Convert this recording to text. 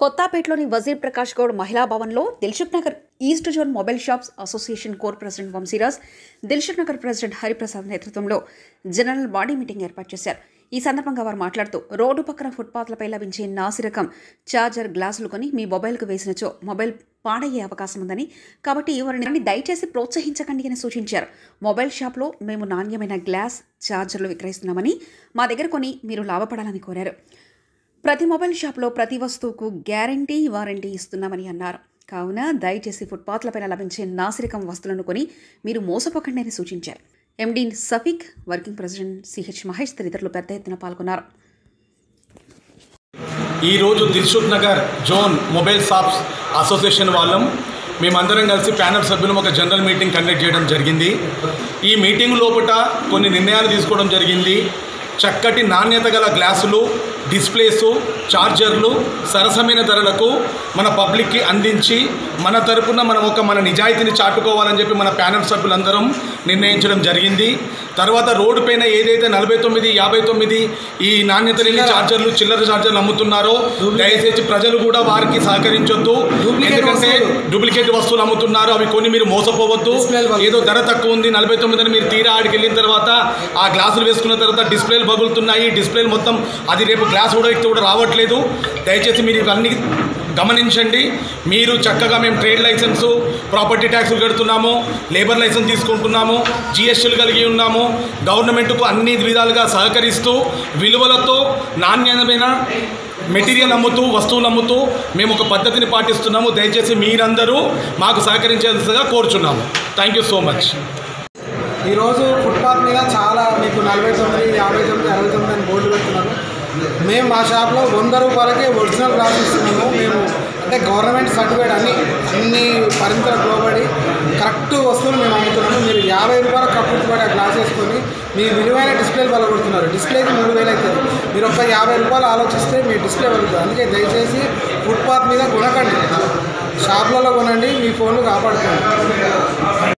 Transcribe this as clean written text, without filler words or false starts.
కొత్తపేటలోని వజీర్ ప్రకాష్ గౌడ్ మహిళా భవన్లో Dilsukh Nagar east zone mobile shops association core president Vamshi Raj, Dilsukh Nagar president Hariprasad నేతృత్వంలో జనరల్ బాడీ మీటింగ్ ఏర్పాటు చేశారు. ఈ సందర్భంగా వారు మాట్లాడుతూ, రోడ్డు పక్కన ఫుట్పాత్లపై లభించే నాసిరకం ఛార్జర్ గ్లాసులు కొని మీ మొబైల్కు వేసినచో మొబైల్ పాడయ్యే అవకాశం ఉందని, కాబట్టి వారిని దయచేసి ప్రోత్సహించకండి అని సూచించారు. మొబైల్ షాప్లో మేము నాణ్యమైన గ్లాస్ ఛార్జర్లు విక్రయిస్తున్నామని, మా దగ్గర కొని మీరు లాభపడాలని కోరారు. ప్రతి మొబైల్ షాప్లో ప్రతి వస్తువుకు గ్యారంటీ వారంటీ ఇస్తున్నామని అన్నారు. కావున దయచేసి ఫుట్పాత్లపైన లభించే నాసిరకం వస్తువులను కొని మీరు మోసపోకండి అని సూచించారు. MD Shafiq, working president CH Mahesh తదితరులు పెద్ద ఎత్తున పాల్గొన్నారు. ఈరోజు Dilsukhnagar zone mobile shops association వాళ్ళం మేమందరం కలిసి ప్యానల్ సభ్యులు ఒక జనరల్ మీటింగ్ కండక్ట్ చేయడం జరిగింది. ఈ మీటింగ్ లోపల కొన్ని నిర్ణయాలు తీసుకోవడం జరిగింది. చక్కటి నాణ్యత గల గ్లాసులు, డిస్ప్లేసు, ఛార్జర్లు సరసమైన ధరలకు మన పబ్లిక్కి అందించి మన తరపున మన నిజాయితీని చాటుకోవాలని చెప్పి మన ప్యానల్ సభ్యులందరం నిర్ణయించడం జరిగింది. తర్వాత రోడ్డు పైన ఏదైతే 49, 59 ఈ నాణ్యత లేని ఛార్జర్లు, చిల్లర ఛార్జర్లు అమ్ముతున్నారో దయచేసి ప్రజలు కూడా వారికి సహకరించొద్దు. ఎందుకంటే డూప్లికేట్ వస్తువులు అమ్ముతున్నారు, అవి కొని మీరు మోసపోవద్దు. ఏదో ధర తక్కువ ఉంది 49 అని మీరు తీరా ఆడికి వెళ్ళిన తర్వాత ఆ గ్లాసులు వేసుకున్న తర్వాత డిస్ప్లేలు పగులుతున్నాయి. డిస్ప్లేలు మొత్తం అది రేపు గ్లాస్ కూడా రావట్లేదు. దయచేసి మీరు ఇవన్నీ గమనించండి. మీరు చక్కగా మేము ట్రేడ్ లైసెన్సు, ప్రాపర్టీ ట్యాక్సులు కడుతున్నాము, లేబర్ లైసెన్స్ తీసుకుంటున్నాము, జిఎస్టీలు కలిగి ఉన్నాము. గవర్నమెంట్కు అన్ని విధాలుగా సహకరిస్తూ విలువలతో నాణ్యమైన మెటీరియల్ అమ్ముతూ, వస్తువులు అమ్ముతూ మేము ఒక పద్ధతిని పాటిస్తున్నాము. దయచేసి మీరందరూ మాకు సహకరించాల్సిందిగా కోరుచున్నాము. Thank you so much. ఈరోజు ఫుట్పాత్ మీద చాలా మీకు 49, 59, 69 అని బోర్డు పెడుతున్నారు. మేము మా షాప్లో 100 రూపాయలకే ఒరిజినల్ గ్లాస్ ఇస్తున్నాము. మేము అంటే గవర్నమెంట్ సర్టిఫికేట్ అన్ని పరిమితులకు లోబడి కరెక్ట్ వస్తువులు మేము అమ్ముతున్నాము. మీరు 50 రూపాయల కప్పులు పడి ఆ గ్లాస్ వేసుకొని మీ విలువైన డిస్ప్లేలు పగలగొడుతున్నారు. డిస్ప్లేకి 3000 అవుతుంది. మీరు ఒక 50 రూపాయలు ఆలోచిస్తే మీ డిస్ప్లే పలుకుతుంది. అందుకే దయచేసి ఫుట్పాత్ మీద కొనకండి, షాప్లలో కొనండి, మీ ఫోన్లు కాపాడుకోండి.